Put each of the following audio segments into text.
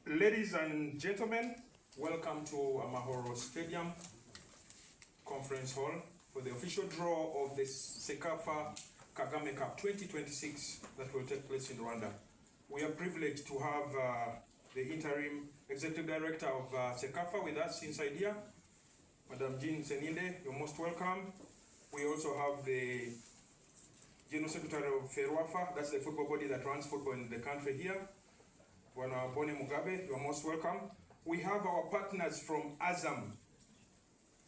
Ladies and gentlemen, welcome to Amahoro Stadium Conference Hall for the official draw of the CECAFA Kagame Cup 2026 that will take place in Rwanda. We are privileged to have the interim executive director of CECAFA with us inside here, Madam Jean Seninde. You're most welcome. We also have the General Secretary of FERWAFA, that's the football body that runs football in the country here. Bwana Bone Mugabe, you're most welcome. We have our partners from Azam.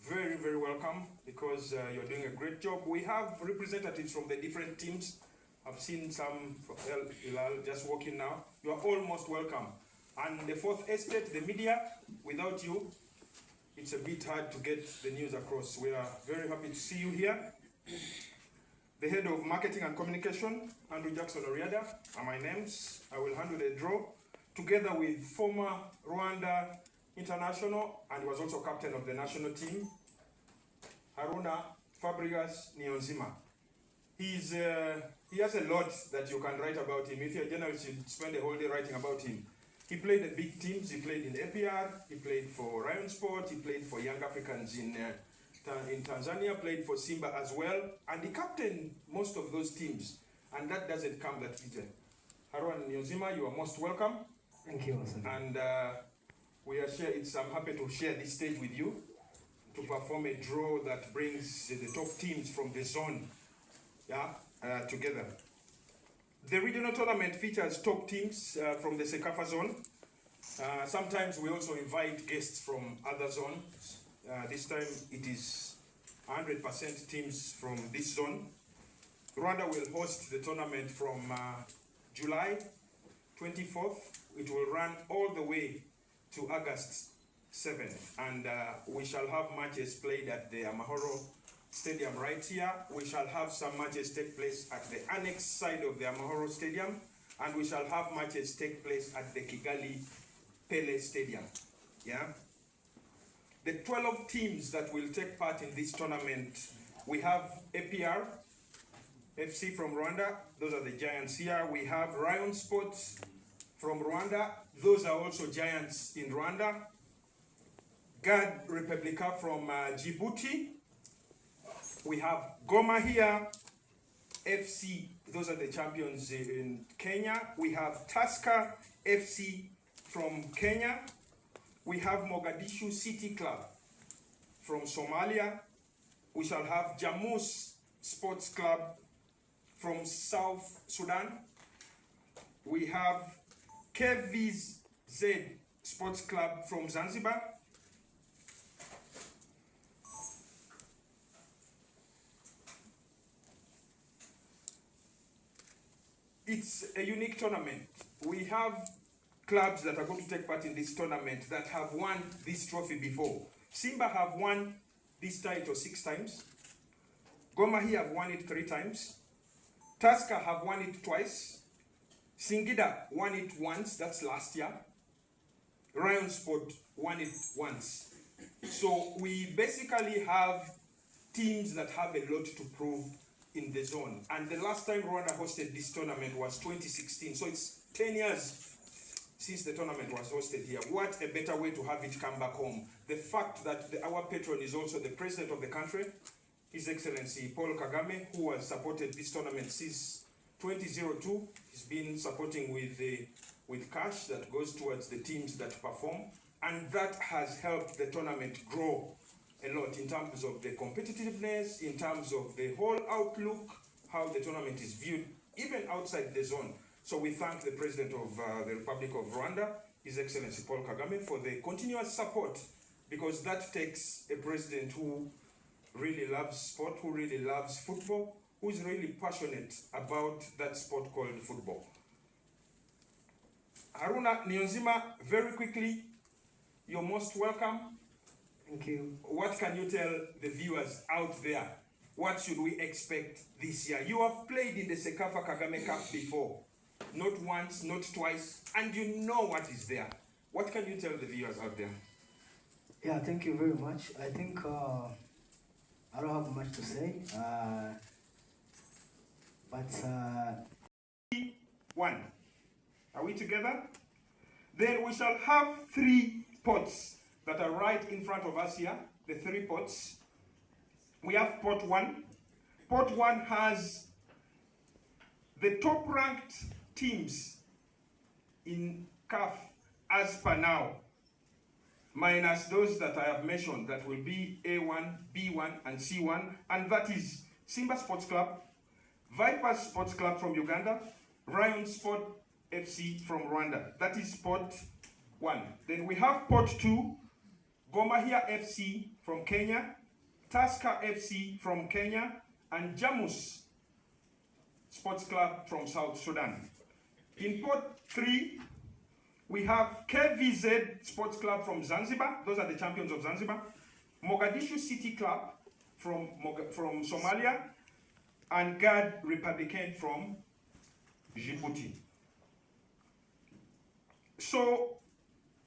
Very, very welcome because you're doing a great job. We have representatives from the different teams. I've seen some from Hilal just walking now. You are all most welcome. And the fourth estate, the media, without you, it's a bit hard to get the news across. We are very happy to see you here. The head of marketing and communication, Andrew Jackson Oriada, are my names. I will handle the draw together with former Rwanda international and was also captain of the national team, Haruna Fabregas Niyonzima. He has a lot that you can write about him. If you're a journalist, you'd spend the whole day writing about him. He played at big teams. He played in APR. He played for Rayon Sports. He played for Young Africans in Tanzania. Played for Simba as well. And he captained most of those teams. And that doesn't come that easy. Haruna Niyonzima, you are most welcome. Thank you. And I'm happy to share this stage with you to perform a draw that brings the top teams from the zone together. The regional tournament features top teams from the CECAFA zone. Sometimes we also invite guests from other zones. This time it is 100% teams from this zone. Rwanda will host the tournament from July 24th. It will run all the way to August 7th. And we shall have matches played at the Amahoro Stadium right here. We shall have some matches take place at the annex side of the Amahoro Stadium. And we shall have matches take place at the Kigali Pele Stadium. Yeah. The 12 teams that will take part in this tournament, we have APR FC from Rwanda. Those are the giants here. We have Rayon Sports from Rwanda. Those are also giants in Rwanda. Gad Republica from Djibouti. We have Goma here, FC. Those are the champions in Kenya. We have Tusker FC from Kenya. We have Mogadishu City Club from Somalia. We shall have Jamus Sports Club from South Sudan. We have KVZ Sports Club from Zanzibar. It's a unique tournament. We have clubs that are going to take part in this tournament that have won this trophy before. Simba have won this title 6 times. Goma here have won it 3 times. Tusker have won it twice. Singida won it once, that's last year. Rayon Sport won it once. So we basically have teams that have a lot to prove in the zone. And the last time Rwanda hosted this tournament was 2016. So it's 10 years since the tournament was hosted here. What a better way to have it come back home. The fact that our patron is also the president of the country, His Excellency Paul Kagame, who has supported this tournament since 2002. He's been supporting with cash that goes towards the teams that perform, and that has helped the tournament grow a lot in terms of the competitiveness, in terms of the whole outlook, how the tournament is viewed, even outside the zone. So we thank the President of the Republic of Rwanda, His Excellency Paul Kagame, for the continuous support, because that takes a president who really loves sport, who really loves football, who is really passionate about that sport called football. Haruna Niyonzima, very quickly, you're most welcome. Thank you. What can you tell the viewers out there? What should we expect this year? You have played in the CECAFA Kagame Cup before. Not once, not twice, and you know what is there. What can you tell the viewers out there? Yeah, thank you very much. I think I don't have much to say. But 1. Are we together? Then we shall have 3 pots that are right in front of us here, the 3 pots. We have pot 1. Pot 1 has the top ranked teams in CAF as per now, minus those that I have mentioned that will be A1, B1 and C1, and that is Simba Sports Club, Vipers Sports Club from Uganda, Rayon Sports FC from Rwanda. That is pot 1. Then we have pot 2, Gor Mahia FC from Kenya, Tusker FC from Kenya, and Jamus Sports Club from South Sudan. In pot 3, we have KVZ Sports Club from Zanzibar. Those are the champions of Zanzibar. Mogadishu City Club from Somalia, and Guard Republican from Djibouti. So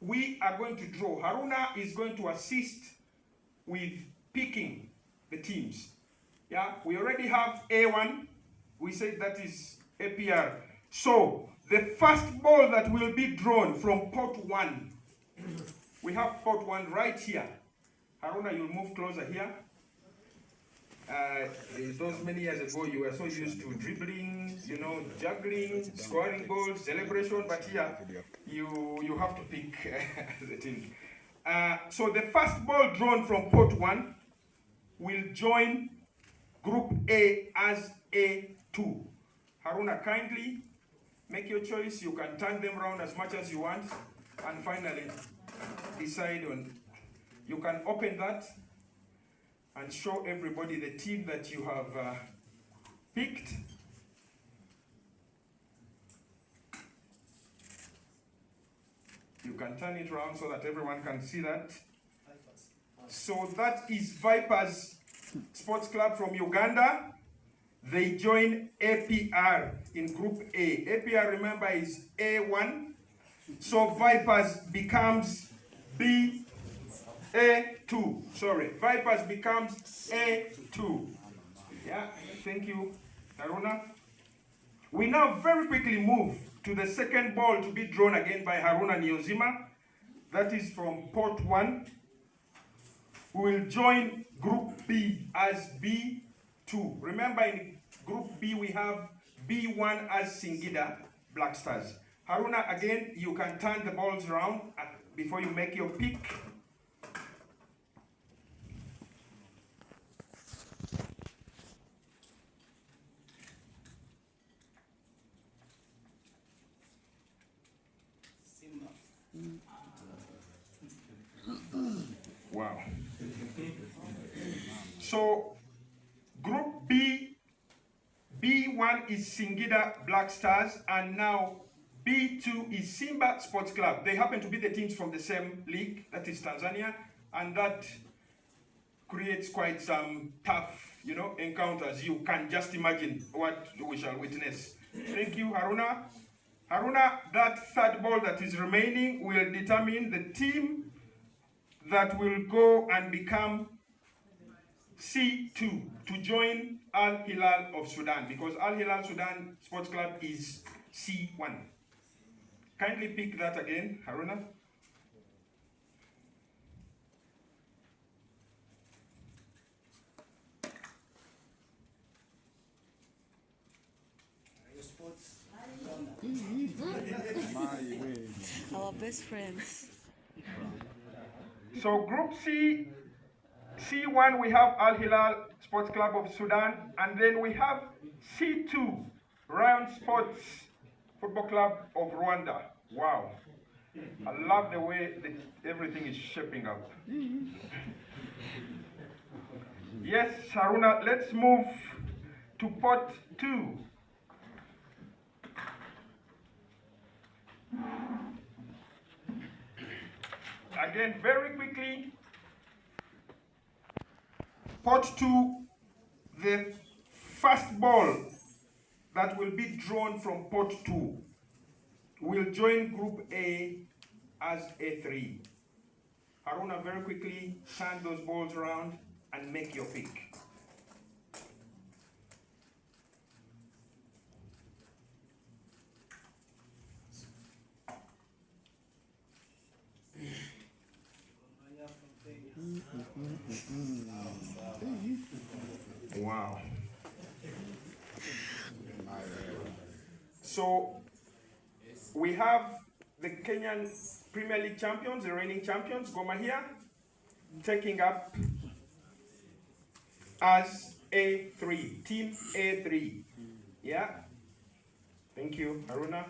we are going to draw. Haruna is going to assist with picking the teams. Yeah, we already have A1. We said that is APR. So the first ball that will be drawn from pot 1, we have pot 1 right here. Haruna, you'll move closer here. Those many years ago, you were so used to dribbling, you know, juggling, scoring goals, celebration, but here you have to pick the team. So the first ball drawn from pot 1 will join Group A as A2. Haruna, kindly make your choice. You can turn them around as much as you want, and finally decide on. You can open that and show everybody the team that you have picked. You can turn it around so that everyone can see that. So that is Vipers Sports Club from Uganda. They join APR in Group A. APR, remember, is A1. So Vipers becomes A2. Sorry, Vipers becomes A2. Yeah, thank you, Haruna. We now very quickly move to the second ball to be drawn again by Haruna Niyonzima. That is from pot 1. We will join Group B as B2. Remember, in Group B we have B1 as Singida Black Stars. Haruna, again, you can turn the balls around before you make your pick. Wow. So, Group B, B1 is Singida Black Stars, and now B2 is Simba Sports Club. They happen to be the teams from the same league, that is Tanzania, and that creates quite some tough, encounters. You can just imagine what we shall witness. Thank you, Haruna. Haruna, that third ball that is remaining will determine the team that will go and become C2 to join Al Hilal of Sudan, because Al Hilal Sudan Sports Club is C1. Kindly pick that again, Haruna. Our best friends. So Group C, C1 we have Al Hilal Sports Club of Sudan, and then we have C2, Rayon Sports Football Club of Rwanda. Wow. I love the way everything is shaping up. Yes, Haruna, let's move to pot 2. Again, very quickly, pot 2, the first ball that will be drawn from pot 2 will join Group A as A3. Haruna, very quickly, turn those balls around and make your pick. Wow. So we have the Kenyan Premier League champions, the reigning champions, Gor Mahia, taking up as A3, Team A3. Yeah. Thank you, Haruna.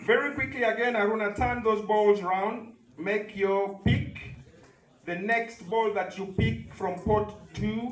Very quickly again, Haruna, turn those balls round. Make your pick. The next ball that you pick from pot 2